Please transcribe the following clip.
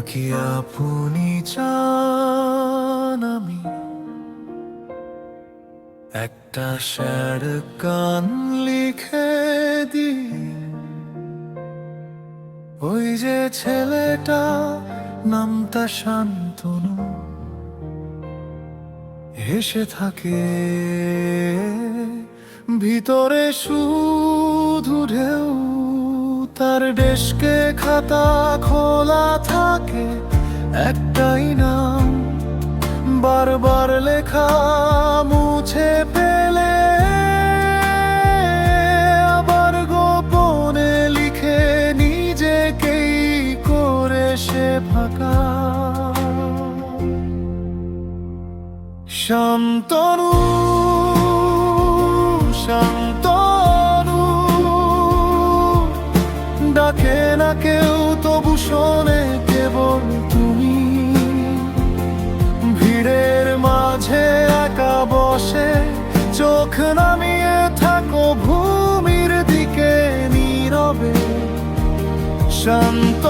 নাকি আপনি চান আমি একটা স্যার গান লিখে দিই? ওই যে ছেলেটা নামটা শান্তনু হেসে থাকে, ভিতরে শুধু ঢেউ। তার ডেস্কে খাতা খোলা থাকে, একটাই নাম বারবার লেখা, মুছে ফেলে আবার গোপনে লিখে, নিজেকেই করে সে ফাঁকা। শান্তনু, শান্তনু ডাকে না কেউ, তবু শোনে কেবল তুমি। ভিড়ের মাঝে একা বসে, চোখ নামিয়ে থাকো ভূমির দিকে নীরবে। শান্ত